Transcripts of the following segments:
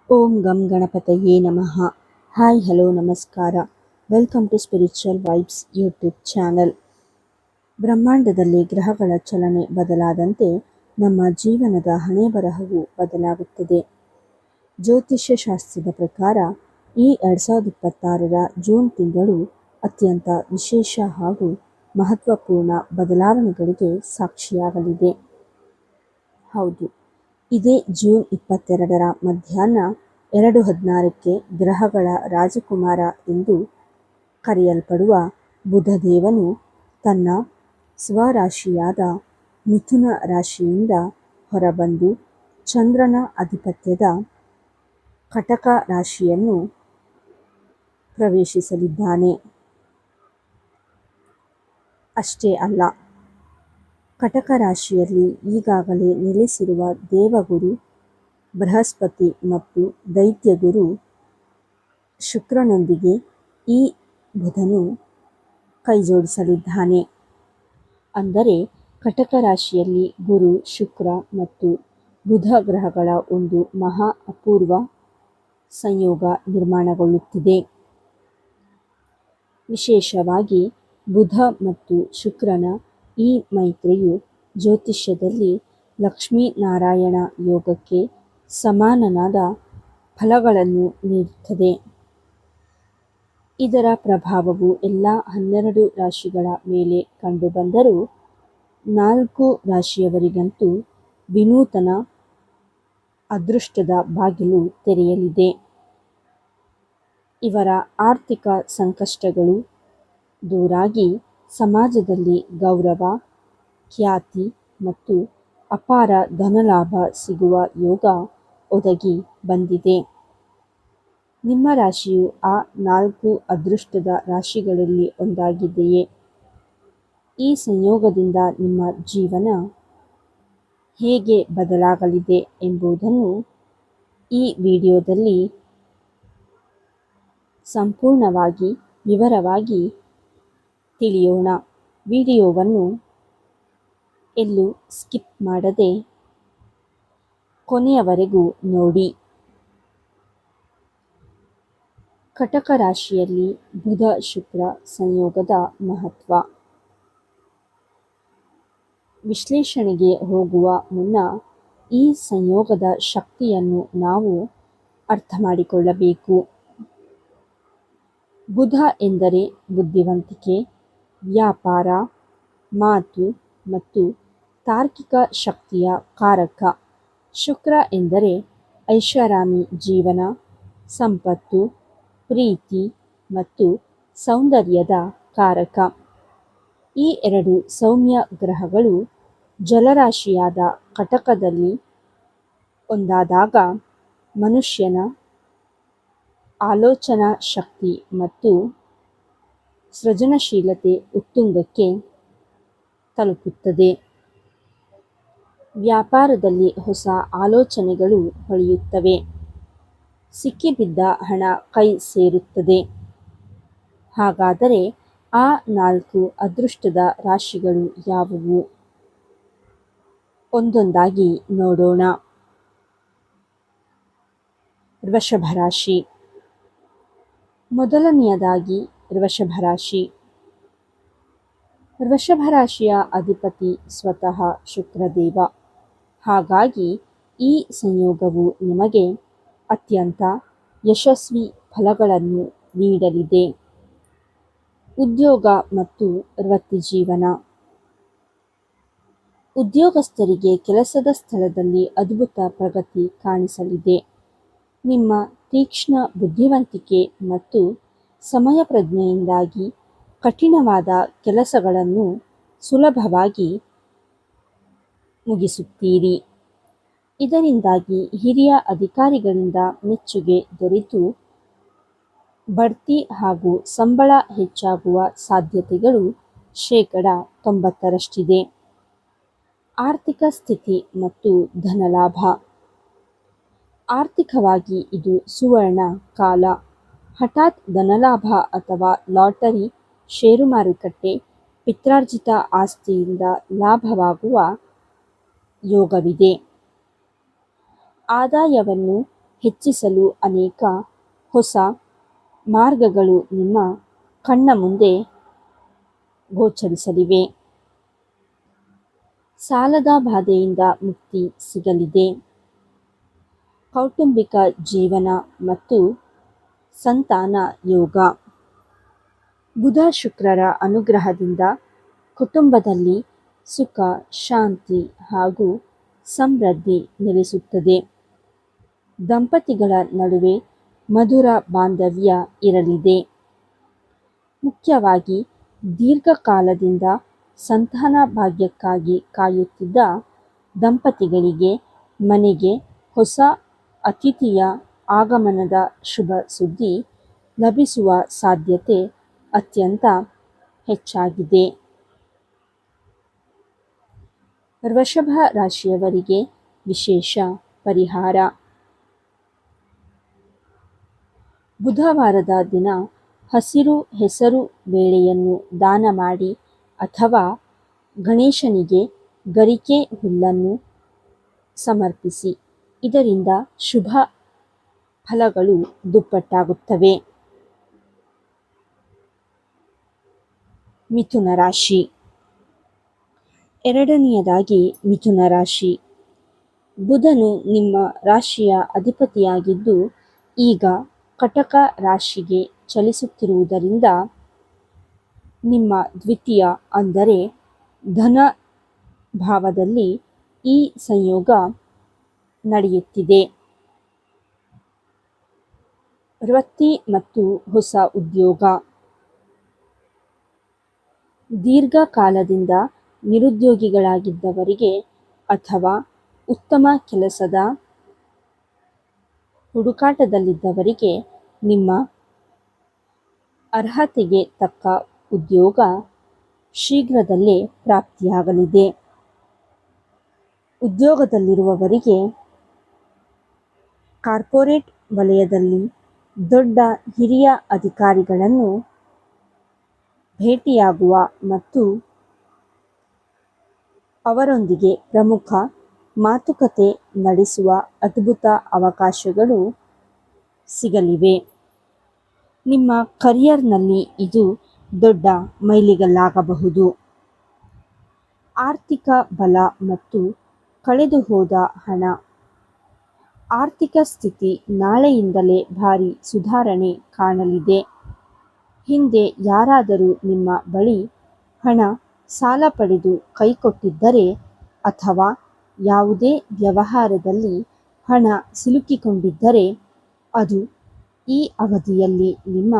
ಓಂ ಗಂ ಗಣಪತಯೇ ನಮಃ. ಹಾಯ್ ಹಲೋ ನಮಸ್ಕಾರ. Welcome to spiritual vibes YouTube channel. ಬ್ರಹ್ಮಾಂಡದಲ್ಲಿ ಗ್ರಹಗಳ ಚಲನೆ ಬದಲಾದಂತೆ ನಮ್ಮ ಜೀವನದ ಹಣೆಬರಹವು ಬದಲಾಗುತ್ತದೆ. ಜ್ಯೋತಿಷ್ಯ ಶಾಸ್ತ್ರದ ಪ್ರಕಾರ ಈ 2026ರ ಜೂನ್ ತಿಂಗಳು ಅತ್ಯಂತ ವಿಶೇಷ ಹಾಗೂ ಮಹತ್ವಪೂರ್ಣ ಬದಲಾವಣೆಗಳಿಗೆ ಸಾಕ್ಷಿಯಾಗಲಿದೆ. ಹೌದು, ಇದೇ ಜೂನ್ 22ರ ಮಧ್ಯಾಹ್ನ 2:16ಕ್ಕೆ ಗ್ರಹಗಳ ರಾಜಕುಮಾರ ಎಂದು ಕರೆಯಲ್ಪಡುವ ಬುಧದೇವನು ತನ್ನ ಸ್ವರಾಶಿಯಾದ ಮಿಥುನ ರಾಶಿಯಿಂದ ಹೊರಬಂದು ಚಂದ್ರನ ಅಧಿಪತ್ಯದ ಕಟಕ ರಾಶಿಯನ್ನು ಪ್ರವೇಶಿಸಲಿದ್ದಾನೆ. ಅಷ್ಟೇ ಅಲ್ಲ, ಕಟಕ ರಾಶಿಯಲ್ಲಿ ಈಗಾಗಲೇ ನೆಲೆಸಿರುವ ದೇವಗುರು ಬೃಹಸ್ಪತಿ ಮತ್ತು ದೈತ್ಯಗುರು ಶುಕ್ರನೊಂದಿಗೆ ಈ ಬುಧನು ಕೈಜೋಡಿಸಲಿದ್ದಾನೆ. ಅಂದರೆ ಕಟಕ ರಾಶಿಯಲ್ಲಿ ಗುರು, ಶುಕ್ರ ಮತ್ತು ಬುಧ ಗ್ರಹಗಳ ಒಂದು ಮಹಾ ಅಪೂರ್ವ ಸಂಯೋಗ ನಿರ್ಮಾಣಗೊಳ್ಳುತ್ತಿದೆ. ವಿಶೇಷವಾಗಿ ಬುಧ ಮತ್ತು ಶುಕ್ರನ ಈ ಮೈತ್ರಿಯು ಜ್ಯೋತಿಷ್ಯದಲ್ಲಿ ಲಕ್ಷ್ಮೀನಾರಾಯಣ ಯೋಗಕ್ಕೆ ಸಮಾನನಾದ ಫಲಗಳನ್ನು ನೀಡುತ್ತದೆ. ಇದರ ಪ್ರಭಾವವು ಎಲ್ಲ 12 ರಾಶಿಗಳ ಮೇಲೆ ಕಂಡುಬಂದರೂ 4 ರಾಶಿಯವರಿಗಂತೂ ವಿನೂತನ ಅದೃಷ್ಟದ ಬಾಗಿಲು ತೆರೆಯಲಿದೆ. ಇವರ ಆರ್ಥಿಕ ಸಂಕಷ್ಟಗಳು ದೂರಾಗಿ ಸಮಾಜದಲ್ಲಿ ಗೌರವ, ಖ್ಯಾತಿ ಮತ್ತು ಅಪಾರ ಧನಲಾಭ ಸಿಗುವ ಯೋಗ ಒದಗಿ ಬಂದಿದೆ. ನಿಮ್ಮ ರಾಶಿಯು ಆ 4 ಅದೃಷ್ಟದ ರಾಶಿಗಳಲ್ಲಿ ಒಂದಾಗಿದೆಯೇ? ಈ ಸಂಯೋಗದಿಂದ ನಿಮ್ಮ ಜೀವನ ಹೇಗೆ ಬದಲಾಗಲಿದೆ ಎಂಬುದನ್ನು ಈ ವಿಡಿಯೋದಲ್ಲಿ ಸಂಪೂರ್ಣವಾಗಿ ವಿವರವಾಗಿ ತಿಳಿಯೋಣ. ವಿಡಿಯೋವನ್ನು ಎಲ್ಲೂ ಸ್ಕಿಪ್ ಮಾಡದೆ ಕೊನೆಯವರೆಗೂ ನೋಡಿ. ಕಟಕ ರಾಶಿಯಲ್ಲಿ ಬುಧ ಶುಕ್ರ ಸಂಯೋಗದ ಮಹತ್ವ. ವಿಶ್ಲೇಷಣೆಗೆ ಹೋಗುವ ಮುನ್ನ ಈ ಸಂಯೋಗದ ಶಕ್ತಿಯನ್ನು ನಾವು ಅರ್ಥ ಮಾಡಿಕೊಳ್ಳಬೇಕು. ಬುಧ ಎಂದರೆ ಬುದ್ಧಿವಂತಿಕೆ, ವ್ಯಾಪಾರ, ಮಾತು ಮತ್ತು ತಾರ್ಕಿಕ ಶಕ್ತಿಯ ಕಾರಕ. ಶುಕ್ರ ಎಂದರೆ ಐಷಾರಾಮಿ ಜೀವನ, ಸಂಪತ್ತು, ಪ್ರೀತಿ ಮತ್ತು ಸೌಂದರ್ಯದ ಕಾರಕ. ಈ 2 ಸೌಮ್ಯ ಗ್ರಹಗಳು ಜಲರಾಶಿಯಾದ ಕಟಕದಲ್ಲಿ ಒಂದಾದಾಗ ಮನುಷ್ಯನ ಆಲೋಚನಾ ಶಕ್ತಿ ಮತ್ತು ಸೃಜನಶೀಲತೆ ಉತ್ತುಂಗಕ್ಕೆ ತಲುಪುತ್ತದೆ. ವ್ಯಾಪಾರದಲ್ಲಿ ಹೊಸ ಆಲೋಚನೆಗಳು ಹೊಳೆಯುತ್ತವೆ. ಸಿಕ್ಕಿಬಿದ್ದ ಹಣ ಕೈ ಸೇರುತ್ತದೆ. ಹಾಗಾದರೆ ಆ 4 ಅದೃಷ್ಟದ ರಾಶಿಗಳು ಯಾವುವು? ಒಂದೊಂದಾಗಿ ನೋಡೋಣ. ವೃಷಭ ರಾಶಿ. ಮೊದಲನೆಯದಾಗಿ ವೃಷಭ ರಾಶಿ. ವೃಷಭ ರಾಶಿಯ ಅಧಿಪತಿ ಸ್ವತಃ ಶುಕ್ರದೇವ. ಹಾಗಾಗಿ ಈ ಸಂಯೋಗವು ನಿಮಗೆ ಅತ್ಯಂತ ಯಶಸ್ವಿ ಫಲಗಳನ್ನು ನೀಡಲಿದೆ. ಉದ್ಯೋಗ ಮತ್ತು ವೃತ್ತಿಜೀವನ. ಉದ್ಯೋಗಸ್ಥರಿಗೆ ಕೆಲಸದ ಸ್ಥಳದಲ್ಲಿ ಅದ್ಭುತ ಪ್ರಗತಿ ಕಾಣಿಸಲಿದೆ. ನಿಮ್ಮ ತೀಕ್ಷ್ಣ ಬುದ್ಧಿವಂತಿಕೆ ಮತ್ತು ಸಮಯ ಪ್ರಜ್ಞೆಯಿಂದಾಗಿ ಕಠಿಣವಾದ ಕೆಲಸಗಳನ್ನು ಸುಲಭವಾಗಿ ಮುಗಿಸುತ್ತೀರಿ. ಇದರಿಂದಾಗಿ ಹಿರಿಯ ಅಧಿಕಾರಿಗಳಿಂದ ಮೆಚ್ಚುಗೆ ದೊರೆತು ಬಡ್ತಿ ಹಾಗೂ ಸಂಬಳ ಹೆಚ್ಚಾಗುವ ಸಾಧ್ಯತೆಗಳು 90%ರಷ್ಟಿದೆ. ಆರ್ಥಿಕ ಸ್ಥಿತಿ ಮತ್ತು ಧನಲಾಭ. ಆರ್ಥಿಕವಾಗಿ ಇದು ಸುವರ್ಣ ಕಾಲ. ಹಠಾತ್ ಧನಲಾಭ ಅಥವಾ ಲಾಟರಿ, ಷೇರು ಮಾರುಕಟ್ಟೆ, ಪಿತ್ರಾರ್ಜಿತ ಆಸ್ತಿಯಿಂದ ಲಾಭವಾಗುವ ಯೋಗವಿದೆ. ಆದಾಯವನ್ನು ಹೆಚ್ಚಿಸಲು ಅನೇಕ ಹೊಸ ಮಾರ್ಗಗಳು ನಿಮ್ಮ ಕಣ್ಣ ಮುಂದೆ ಗೋಚರಿಸಲಿವೆ. ಸಾಲದ ಬಾಧೆಯಿಂದ ಮುಕ್ತಿ ಸಿಗಲಿದೆ. ಕೌಟುಂಬಿಕ ಜೀವನ ಮತ್ತು ಸಂತಾನ ಯೋಗ. ಬುಧ ಶುಕ್ರರ ಅನುಗ್ರಹದಿಂದ ಕುಟುಂಬದಲ್ಲಿ ಸುಖ, ಶಾಂತಿ ಹಾಗೂ ಸಮೃದ್ಧಿ ನೆಲೆಸುತ್ತದೆ. ದಂಪತಿಗಳ ನಡುವೆ ಮಧುರ ಬಾಂಧವ್ಯ ಇರಲಿದೆ. ಮುಖ್ಯವಾಗಿ ದೀರ್ಘಕಾಲದಿಂದ ಸಂತಾನ ಭಾಗ್ಯಕ್ಕಾಗಿ ಕಾಯುತ್ತಿದ್ದ ದಂಪತಿಗಳಿಗೆ ಮನೆಗೆ ಹೊಸ ಅತಿಥಿಯ ಆಗಮನದ ಶುಭ ಸುದ್ದಿ ಲಭಿಸುವ ಸಾಧ್ಯತೆ ಅತ್ಯಂತ ಹೆಚ್ಚಾಗಿದೆ. ವೃಷಭ ರಾಶಿಯವರಿಗೆ ವಿಶೇಷ ಪರಿಹಾರ. ಬುಧವಾರದ ದಿನ ಹಸಿರು ಹೆಸರು ಬೇಳೆಯನ್ನು ದಾನ ಮಾಡಿ ಅಥವಾ ಗಣೇಶನಿಗೆ ಗರಿಕೆ ಹುಲ್ಲನ್ನು ಸಮರ್ಪಿಸಿ. ಇದರಿಂದ ಶುಭ ಫಲಗಳು ದುಪ್ಪಟ್ಟಾಗುತ್ತವೆ. ಮಿಥುನ ರಾಶಿ. ಎರಡನೆಯದಾಗಿ ಮಿಥುನ ರಾಶಿ. ಬುಧನು ನಿಮ್ಮ ರಾಶಿಯ ಅಧಿಪತಿಯಾಗಿದ್ದು ಈಗ ಕಟಕ ರಾಶಿಗೆ ಚಲಿಸುತ್ತಿರುವುದರಿಂದ ನಿಮ್ಮ ದ್ವಿತೀಯ ಅಂದರೆ ಧನ ಭಾವದಲ್ಲಿ ಈ ಸಂಯೋಗ ನಡೆಯುತ್ತಿದೆ. ವೃತ್ತಿ ಮತ್ತು ಹೊಸ ಉದ್ಯೋಗ. ದೀರ್ಘಕಾಲದಿಂದ ನಿರುದ್ಯೋಗಿಗಳಾಗಿದ್ದವರಿಗೆ ಅಥವಾ ಉತ್ತಮ ಕೆಲಸದ ಹುಡುಕಾಟದಲ್ಲಿದ್ದವರಿಗೆ ನಿಮ್ಮ ಅರ್ಹತೆಗೆ ತಕ್ಕ ಉದ್ಯೋಗ ಶೀಘ್ರದಲ್ಲೇ ಪ್ರಾಪ್ತಿಯಾಗಲಿದೆ. ಉದ್ಯೋಗದಲ್ಲಿರುವವರಿಗೆ ಕಾರ್ಪೊರೇಟ್ ವಲಯದಲ್ಲಿ ದೊಡ್ಡ ಹಿರಿಯ ಅಧಿಕಾರಿಗಳನ್ನು ಭೇಟಿಯಾಗುವ ಮತ್ತು ಅವರೊಂದಿಗೆ ಪ್ರಮುಖ ಮಾತುಕತೆ ನಡೆಸುವ ಅದ್ಭುತ ಅವಕಾಶಗಳು ಸಿಗಲಿವೆ. ನಿಮ್ಮ ಕರಿಯರ್ನಲ್ಲಿ ಇದು ದೊಡ್ಡ ಮೈಲಿಗಲ್ಲಾಗಬಹುದು. ಆರ್ಥಿಕ ಬಲ ಮತ್ತು ಕಳೆದುಹೋದ ಹಣ. ಆರ್ಥಿಕ ಸ್ಥಿತಿ ನಾಳೆಯಿಂದಲೇ ಭಾರಿ ಸುಧಾರಣೆ ಕಾಣಲಿದೆ. ಹಿಂದೆ ಯಾರಾದರೂ ನಿಮ್ಮ ಬಳಿ ಹಣ ಸಾಲ ಪಡೆದು ಕೈಕೊಟ್ಟಿದ್ದರೆ ಅಥವಾ ಯಾವುದೇ ವ್ಯವಹಾರದಲ್ಲಿ ಹಣ ಸಿಲುಕಿಕೊಂಡಿದ್ದರೆ ಅದು ಈ ಅವಧಿಯಲ್ಲಿ ನಿಮ್ಮ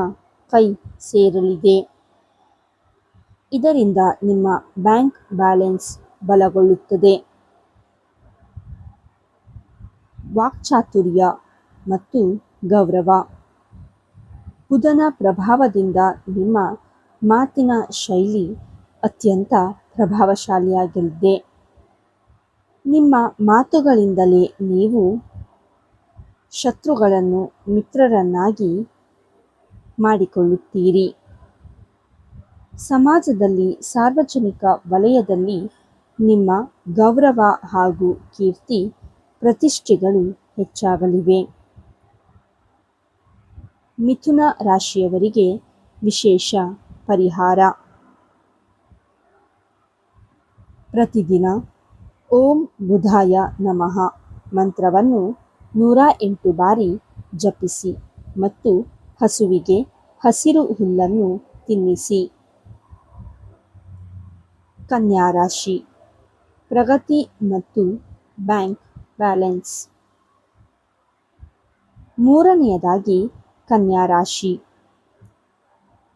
ಕೈ ಸೇರಲಿದೆ. ಇದರಿಂದ ನಿಮ್ಮ ಬ್ಯಾಂಕ್ ಬ್ಯಾಲೆನ್ಸ್ ಬಲಗೊಳ್ಳುತ್ತದೆ. ವಾಕ್ಚಾತುರ್ಯ ಮತ್ತು ಗೌರವ. ಬುಧನ ಪ್ರಭಾವದಿಂದ ನಿಮ್ಮ ಮಾತಿನ ಶೈಲಿ ಅತ್ಯಂತ ಪ್ರಭಾವಶಾಲಿಯಾಗಲಿದೆ. ನಿಮ್ಮ ಮಾತುಗಳಿಂದಲೇ ನೀವು ಶತ್ರುಗಳನ್ನು ಮಿತ್ರರನ್ನಾಗಿ ಮಾಡಿಕೊಳ್ಳುತ್ತೀರಿ. ಸಮಾಜದಲ್ಲಿ ಸಾರ್ವಜನಿಕ ವಲಯದಲ್ಲಿ ನಿಮ್ಮ ಗೌರವ ಹಾಗೂ ಕೀರ್ತಿ ಪ್ರತಿಷ್ಠೆಗಳು ಹೆಚ್ಚಾಗಲಿವೆ. ಮಿಥುನ ರಾಶಿಯವರಿಗೆ ವಿಶೇಷ ಪರಿಹಾರ. ಪ್ರತಿದಿನ ಓಂ ಬುಧಾಯ ನಮಃ ಮಂತ್ರವನ್ನು 108 ಬಾರಿ ಜಪಿಸಿ ಮತ್ತು ಹಸುವಿಗೆ ಹಸಿರು ಹುಲ್ಲನ್ನು ತಿನ್ನಿಸಿ. ಕನ್ಯಾ ರಾಶಿ. ಪ್ರಗತಿ ಮತ್ತು ಬ್ಯಾಂಕ್ ಬ್ಯಾಲೆನ್ಸ್. ಮೂರನೆಯದಾಗಿ ಕನ್ಯಾ ರಾಶಿ.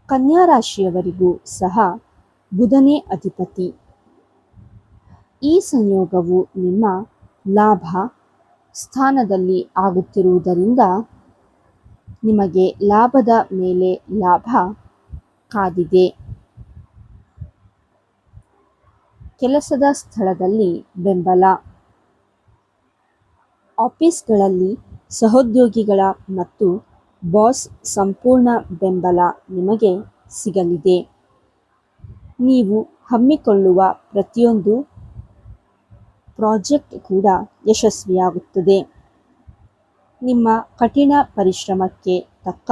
ಕನ್ಯಾ ರಾಶಿಯವರಿಗೂ ಸಹ ಬುಧನೇ ಅಧಿಪತಿ. ಈ ಸಂಯೋಗವು ನಿಮ್ಮ ಲಾಭ ಸ್ಥಾನದಲ್ಲಿ ಆಗುತ್ತಿರುವುದರಿಂದ ನಿಮಗೆ ಲಾಭದ ಮೇಲೆ ಲಾಭ ಕಾದಿದೆ. ಕೆಲಸದ ಸ್ಥಳದಲ್ಲಿ ಬೆಂಬಲ. ಆಫೀಸ್ಗಳಲ್ಲಿ ಸಹೋದ್ಯೋಗಿಗಳ ಮತ್ತು ಬಾಸ್ ಸಂಪೂರ್ಣ ಬೆಂಬಲ ನಿಮಗೆ ಸಿಗಲಿದೆ. ನೀವು ಹಮ್ಮಿಕೊಳ್ಳುವ ಪ್ರತಿಯೊಂದು ಪ್ರಾಜೆಕ್ಟ್ ಕೂಡ ಯಶಸ್ವಿಯಾಗುತ್ತದೆ. ನಿಮ್ಮ ಕಠಿಣ ಪರಿಶ್ರಮಕ್ಕೆ ತಕ್ಕ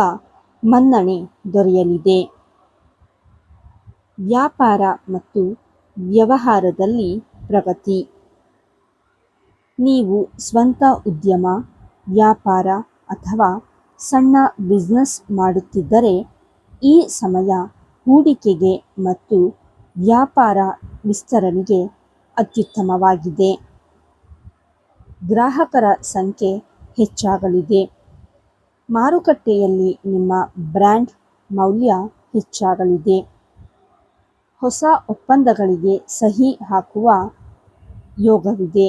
ಮನ್ನಣೆ ದೊರೆಯಲಿದೆ. ವ್ಯಾಪಾರ ಮತ್ತು ವ್ಯವಹಾರದಲ್ಲಿ ಪ್ರಗತಿ. ನೀವು ಸ್ವಂತ ಉದ್ಯಮ, ವ್ಯಾಪಾರ ಅಥವಾ ಸಣ್ಣ ಬಿಸಿನೆಸ್ ಮಾಡುತ್ತಿದ್ದರೆ ಈ ಸಮಯ ಹೂಡಿಕೆಗೆ ಮತ್ತು ವ್ಯಾಪಾರ ವಿಸ್ತರಣೆಗೆ ಅತ್ಯುತ್ತಮವಾಗಿದೆ. ಗ್ರಾಹಕರ ಸಂಖ್ಯೆ ಹೆಚ್ಚಾಗಲಿದೆ. ಮಾರುಕಟ್ಟೆಯಲ್ಲಿ ನಿಮ್ಮ ಬ್ರ್ಯಾಂಡ್ ಮೌಲ್ಯ ಹೆಚ್ಚಾಗಲಿದೆ. ಹೊಸ ಒಪ್ಪಂದಗಳಿಗೆ ಸಹಿ ಹಾಕುವ ಯೋಗವಿದೆ.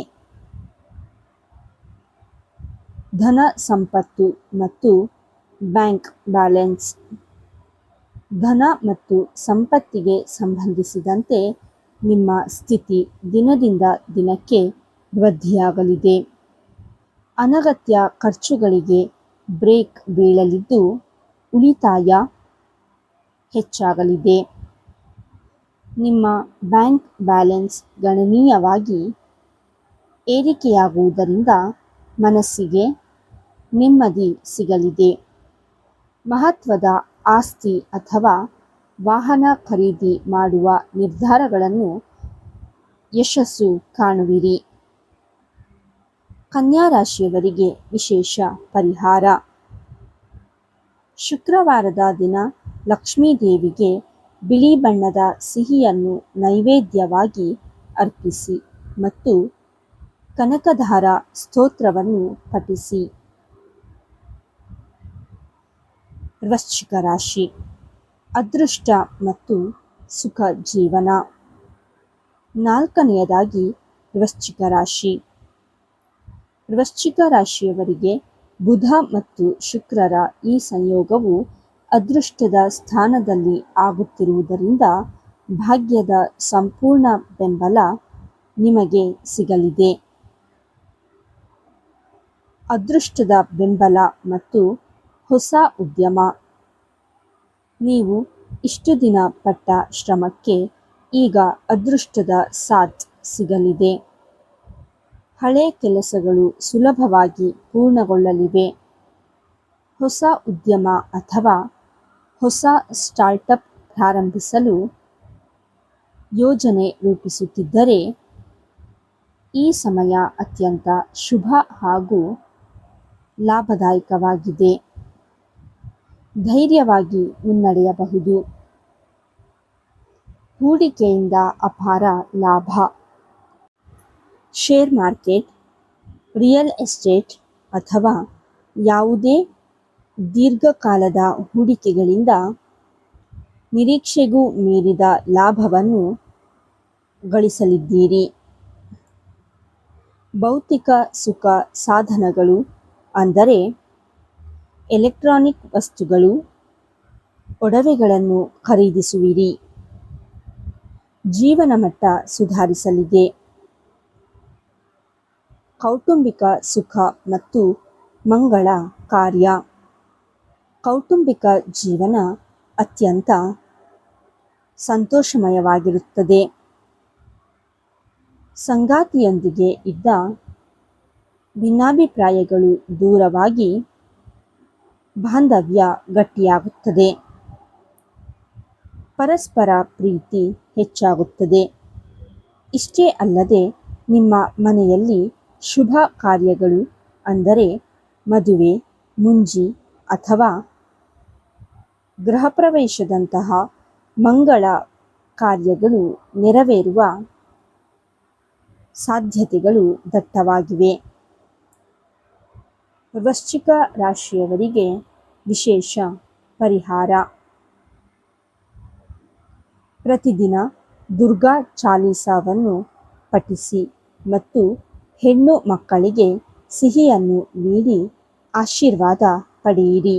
ಧನ ಸಂಪತ್ತು ಮತ್ತು ಬ್ಯಾಂಕ್ ಬ್ಯಾಲೆನ್ಸ್. ಧನ ಮತ್ತು ಸಂಪತ್ತಿಗೆ ಸಂಬಂಧಿಸಿದಂತೆ ನಿಮ್ಮ ಸ್ಥಿತಿ ದಿನದಿಂದ ದಿನಕ್ಕೆ ವೃದ್ಧಿಯಾಗಲಿದೆ. ಅನಗತ್ಯ ಖರ್ಚುಗಳಿಗೆ ಬ್ರೇಕ್ ಬೀಳಲಿದ್ದು ಉಳಿತಾಯ ಹೆಚ್ಚಾಗಲಿದೆ. ನಿಮ್ಮ ಬ್ಯಾಂಕ್ ಬ್ಯಾಲೆನ್ಸ್ ಗಣನೀಯವಾಗಿ ಏರಿಕೆಯಾಗುವುದರಿಂದ ಮನಸ್ಸಿಗೆ ನೆಮ್ಮದಿ ಸಿಗಲಿದೆ. ಮಹತ್ವದ ಆಸ್ತಿ ಅಥವಾ ವಾಹನ ಖರೀದಿ ಮಾಡುವ ನಿರ್ಧಾರಗಳನ್ನು ಯಶಸ್ಸು ಕಾಣುವಿರಿ. ಕನ್ಯಾ ರಾಶಿಯವರಿಗೆ ವಿಶೇಷ ಪರಿಹಾರ. ಶುಕ್ರವಾರದ ದಿನ ಲಕ್ಷ್ಮೀ ದೇವಿಗೆ ಬಿಳಿ ಬಣ್ಣದ ಸಿಹಿಯನ್ನು ನೈವೇದ್ಯವಾಗಿ ಅರ್ಪಿಸಿ ಮತ್ತು ಕನಕಧಾರ ಸ್ತೋತ್ರವನ್ನು ಪಠಿಸಿ. ವೃಶ್ಚಿಕ ರಾಶಿ. ಅದೃಷ್ಟ ಮತ್ತು ಸುಖ ಜೀವನ. ನಾಲ್ಕನೆಯದಾಗಿ ವೃಶ್ಚಿಕ ರಾಶಿ. ವೃಶ್ಚಿಕ ರಾಶಿಯವರಿಗೆ ಬುಧ ಮತ್ತು ಶುಕ್ರರ ಈ ಸಂಯೋಗವು ಅದೃಷ್ಟದ ಸ್ಥಾನದಲ್ಲಿ ಆಗುತ್ತಿರುವುದರಿಂದ ಭಾಗ್ಯದ ಸಂಪೂರ್ಣ ಬೆಂಬಲ ನಿಮಗೆ ಸಿಗಲಿದೆ. ಅದೃಷ್ಟದ ಬೆಂಬಲ ಮತ್ತು ಹೊಸ ಉದ್ಯಮ. ನೀವು ಇಷ್ಟು ದಿನ ಪಟ್ಟ ಶ್ರಮಕ್ಕೆ ಈಗ ಅದೃಷ್ಟದ ಸಾಥ್ ಸಿಗಲಿದೆ. ಹಳೆ ಕೆಲಸಗಳು ಸುಲಭವಾಗಿ ಪೂರ್ಣಗೊಳ್ಳಲಿವೆ. ಹೊಸ ಉದ್ಯಮ ಅಥವಾ ಹೊಸ ಸ್ಟಾರ್ಟಪ್ ಪ್ರಾರಂಭಿಸಲು ಯೋಜನೆ ರೂಪಿಸುತ್ತಿದ್ದರೆ ಈ ಸಮಯ ಅತ್ಯಂತ ಶುಭ ಹಾಗೂ ಲಾಭದಾಯಕವಾಗಿದೆ. ಧೈರ್ಯವಾಗಿ ಮುನ್ನಡೆಯಬಹುದು. ಹೂಡಿಕೆಯಿಂದ ಅಪಾರ ಲಾಭ. ಶೇರ್ ಮಾರ್ಕೆಟ್, ರಿಯಲ್ ಎಸ್ಟೇಟ್ ಅಥವಾ ಯಾವುದೇ ದೀರ್ಘಕಾಲದ ಹೂಡಿಕೆಗಳಿಂದ ನಿರೀಕ್ಷೆಗೂ ಮೀರಿದ ಲಾಭವನ್ನು ಗಳಿಸಲಿದ್ದೀರಿ. ಭೌತಿಕ ಸುಖ ಸಾಧನಗಳು ಅಂದರೆ ಎಲೆಕ್ಟ್ರಾನಿಕ್ ವಸ್ತುಗಳು, ಒಡವೆಗಳನ್ನು ಖರೀದಿಸುವಿರಿ. ಜೀವನ ಮಟ್ಟ ಸುಧಾರಿಸಲಿದೆ. ಕೌಟುಂಬಿಕ ಸುಖ ಮತ್ತು ಮಂಗಳ ಕಾರ್ಯ. ಕೌಟುಂಬಿಕ ಜೀವನ ಅತ್ಯಂತ ಸಂತೋಷಮಯವಾಗಿರುತ್ತದೆ. ಸಂಗಾತಿಯೊಂದಿಗೆ ಇದ್ದ ಭಿನ್ನಾಭಿಪ್ರಾಯಗಳು ದೂರವಾಗಿ ಬಾಂಧವ್ಯ ಗಟ್ಟಿಯಾಗುತ್ತದೆ. ಪರಸ್ಪರ ಪ್ರೀತಿ ಹೆಚ್ಚಾಗುತ್ತದೆ. ಇಷ್ಟೇ ಅಲ್ಲದೆ ನಿಮ್ಮ ಮನೆಯಲ್ಲಿ ಶುಭ ಕಾರ್ಯಗಳು ಅಂದರೆ ಮದುವೆ, ಮುಂಜಿ ಅಥವಾ ಗೃಹಪ್ರವೇಶದಂತಹ ಮಂಗಳ ಕಾರ್ಯಗಳು ನೆರವೇರುವ ಸಾಧ್ಯತೆಗಳು ದಟ್ಟವಾಗಿವೆ. ವೃಶ್ಚಿಕ ರಾಶಿಯವರಿಗೆ ವಿಶೇಷ ಪರಿಹಾರ. ಪ್ರತಿದಿನ ದುರ್ಗಾ ಚಾಲೀಸವನ್ನು ಪಠಿಸಿ ಮತ್ತು ಹೆಣ್ಣು ಮಕ್ಕಳಿಗೆ ಸಿಹಿಯನ್ನು ನೀಡಿ ಆಶೀರ್ವಾದ ಪಡೆಯಿರಿ.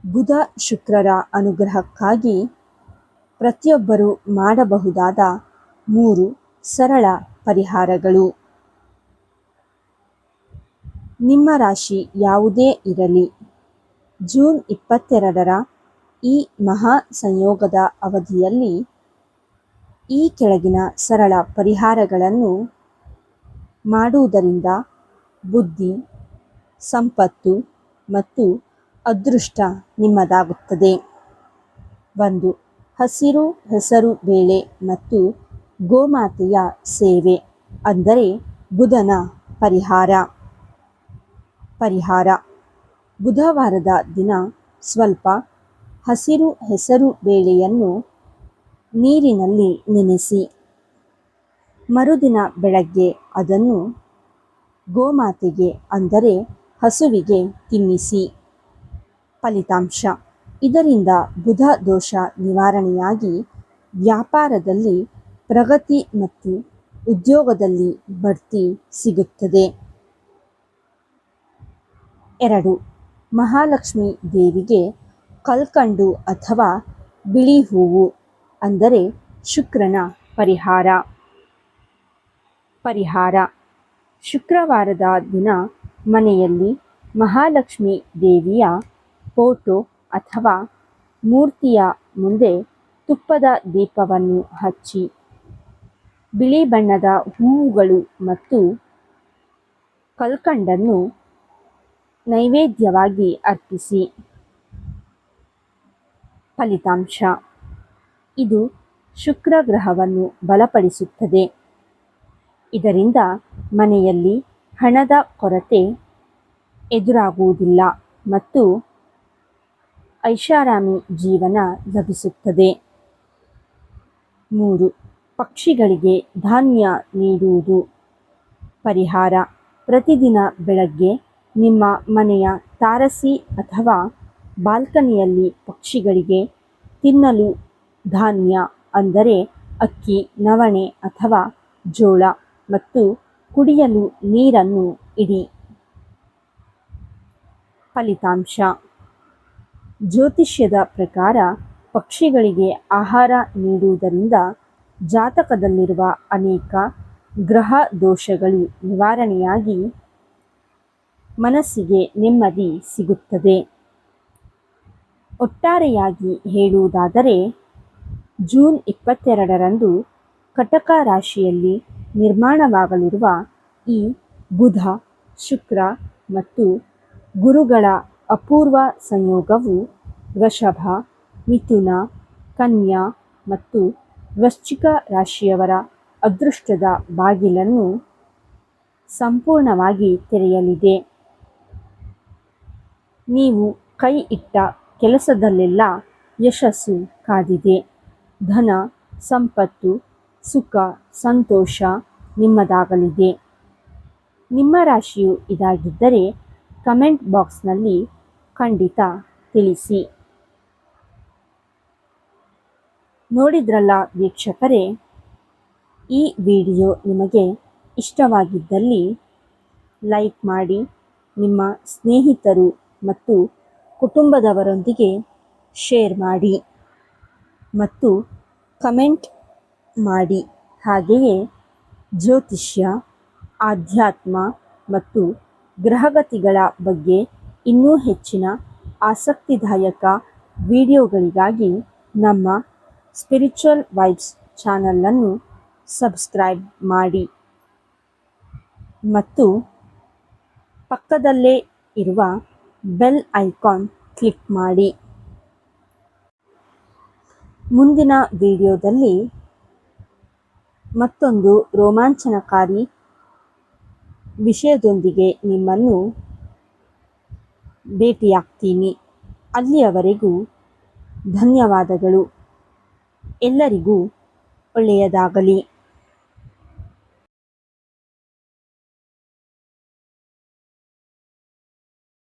ಬುಧ ಶುಕ್ರರ ಅನುಗ್ರಹಕ್ಕಾಗಿ ಪ್ರತಿಯೊಬ್ಬರೂ ಮಾಡಬಹುದಾದ 3 ಸರಳ ಪರಿಹಾರಗಳು. ನಿಮ್ಮ ರಾಶಿ ಯಾವುದೇ ಇರಲಿ, ಜೂನ್ 22ರ ಈ ಮಹಾ ಸಂಯೋಗದ ಅವಧಿಯಲ್ಲಿ ಈ ಕೆಳಗಿನ ಸರಳ ಪರಿಹಾರಗಳನ್ನು ಮಾಡುವುದರಿಂದ ಬುದ್ಧಿ, ಸಂಪತ್ತು ಮತ್ತು ಅದೃಷ್ಟ ನಿಮ್ಮದಾಗುತ್ತದೆ. 1. ಹಸಿರು ಹೆಸರು ಬೇಳೆ ಮತ್ತು ಗೋಮಾತೆಯ ಸೇವೆ ಅಂದರೆ ಬುಧನ ಪರಿಹಾರ. ಬುಧವಾರದ ದಿನ ಸ್ವಲ್ಪ ಹಸಿರು ಹೆಸರು ಬೇಳೆಯನ್ನು ನೀರಿನಲ್ಲಿ ನೆನೆಸಿ ಮರುದಿನ ಬೆಳಗ್ಗೆ ಅದನ್ನು ಗೋಮಾತೆಗೆ ಅಂದರೆ ಹಸುವಿಗೆ ತಿನ್ನಿಸಿ. ಫಲಿತಾಂಶ: ಇದರಿಂದ ಬುಧ ದೋಷ ನಿವಾರಣೆಯಾಗಿ ವ್ಯಾಪಾರದಲ್ಲಿ ಪ್ರಗತಿ ಮತ್ತು ಉದ್ಯೋಗದಲ್ಲಿ ಬಡ್ತಿ ಸಿಗುತ್ತದೆ. 2. ಮಹಾಲಕ್ಷ್ಮೀ ದೇವಿಗೆ ಕಲ್ಕಂಡು ಅಥವಾ ಬಿಳಿ ಹೂವು ಅಂದರೆ ಶುಕ್ರನ ಪರಿಹಾರ. ಶುಕ್ರವಾರದ ದಿನ ಮನೆಯಲ್ಲಿ ಮಹಾಲಕ್ಷ್ಮೀ ದೇವಿಯ ಫೋಟೋ ಅಥವಾ ಮೂರ್ತಿಯ ಮುಂದೆ ತುಪ್ಪದ ದೀಪವನ್ನು ಹಚ್ಚಿ ಬಿಳಿ ಬಣ್ಣದ ಹೂವುಗಳು ಮತ್ತು ಕಲ್ಕಂಡನ್ನು ನೈವೇದ್ಯವಾಗಿ ಅರ್ಪಿಸಿ. ಫಲಿತಾಂಶ: ಇದು ಶುಕ್ರ ಗ್ರಹವನ್ನು ಬಲಪಡಿಸುತ್ತದೆ. ಇದರಿಂದ ಮನೆಯಲ್ಲಿ ಹಣದ ಕೊರತೆ ಎದುರಾಗುವುದಿಲ್ಲ ಮತ್ತು ಐಷಾರಾಮಿ ಜೀವನ ಲಭಿಸುತ್ತದೆ. 3. ಪಕ್ಷಿಗಳಿಗೆ ಧಾನ್ಯ ನೀಡುವುದು. ಪರಿಹಾರ: ಪ್ರತಿದಿನ ಬೆಳಗ್ಗೆ ನಿಮ್ಮ ಮನೆಯ ತಾರಸಿ ಅಥವಾ ಬಾಲ್ಕನಿಯಲ್ಲಿ ಪಕ್ಷಿಗಳಿಗೆ ತಿನ್ನಲು ಧಾನ್ಯ ಅಂದರೆ ಅಕ್ಕಿ, ನವಣೆ ಅಥವಾ ಜೋಳ ಮತ್ತು ಕುಡಿಯಲು ನೀರನ್ನು ಇಡಿ. ಫಲಿತಾಂಶ: ಜ್ಯೋತಿಷ್ಯದ ಪ್ರಕಾರ ಪಕ್ಷಿಗಳಿಗೆ ಆಹಾರ ನೀಡುವುದರಿಂದ ಜಾತಕದಲ್ಲಿರುವ ಅನೇಕ ಗ್ರಹ ದೋಷಗಳು ನಿವಾರಣೆಯಾಗಿ ಮನಸ್ಸಿಗೆ ನೆಮ್ಮದಿ ಸಿಗುತ್ತದೆ. ಒಟ್ಟಾರೆಯಾಗಿ ಹೇಳುವುದಾದರೆ, ಜೂನ್ 22ರಂದು ಕಟಕ ರಾಶಿಯಲ್ಲಿ ನಿರ್ಮಾಣವಾಗಲಿರುವ ಈ ಬುಧ, ಶುಕ್ರ ಮತ್ತು ಗುರುಗಳ ಅಪೂರ್ವ ಸಂಯೋಗವು ವೃಷಭ, ಮಿಥುನ, ಕನ್ಯಾ ಮತ್ತು ವೃಶ್ಚಿಕ ರಾಶಿಯವರ ಅದೃಷ್ಟದ ಬಾಗಿಲನ್ನು ಸಂಪೂರ್ಣವಾಗಿ ತೆರೆಯಲಿದೆ. ನೀವು ಕೈ ಇಟ್ಟ ಕೆಲಸದಲ್ಲೆಲ್ಲ ಯಶಸ್ಸು ಕಾದಿದೆ. ಧನ, ಸಂಪತ್ತು, ಸುಖ, ಸಂತೋಷ ನಿಮ್ಮದಾಗಲಿದೆ. ನಿಮ್ಮ ರಾಶಿಯು ಇದಾಗಿದ್ದರೆ ಕಮೆಂಟ್ ಬಾಕ್ಸ್ನಲ್ಲಿ ಖಂಡಿತ ತಿಳಿಸಿ. ನೋಡಿದ್ರಲ್ಲ ವೀಕ್ಷಕರೇ, ಈ ವಿಡಿಯೋ ನಿಮಗೆ ಇಷ್ಟವಾಗಿದ್ದಲ್ಲಿ ಲೈಕ್ ಮಾಡಿ, ನಿಮ್ಮ ಸ್ನೇಹಿತರು ಮತ್ತು ಕುಟುಂಬದವರೊಂದಿಗೆ ಶೇರ್ ಮಾಡಿ ಮತ್ತು ಕಮೆಂಟ್ ಮಾಡಿ. ಹಾಗೆಯೇ ಜ್ಯೋತಿಷ್ಯ, ಆಧ್ಯಾತ್ಮ ಮತ್ತು ಗ್ರಹಗತಿಗಳ ಬಗ್ಗೆ ಇನ್ನೂ ಹೆಚ್ಚಿನ ಆಸಕ್ತಿದಾಯಕ ವಿಡಿಯೋಗಳಿಗಾಗಿ ನಮ್ಮ ಸ್ಪಿರಿಚುವಲ್ ವೈಬ್ಸ್ ಚಾನಲನ್ನು ಸಬ್ಸ್ಕ್ರೈಬ್ ಮಾಡಿ ಮತ್ತು ಪಕ್ಕದಲ್ಲೇ ಇರುವ ಬೆಲ್ ಐಕಾನ್ ಕ್ಲಿಕ್ ಮಾಡಿ. ಮುಂದಿನ ವಿಡಿಯೋದಲ್ಲಿ ಮತ್ತೊಂದು ರೋಮಾಂಚನಕಾರಿ ವಿಷಯದೊಂದಿಗೆ ನಿಮ್ಮನ್ನು ಭೇಟಿಯಾಗ್ತೀನಿ. ಅಲ್ಲಿಯವರೆಗೂ ಧನ್ಯವಾದಗಳು. ಎಲ್ಲರಿಗೂ ಒಳ್ಳೆಯದಾಗಲಿ.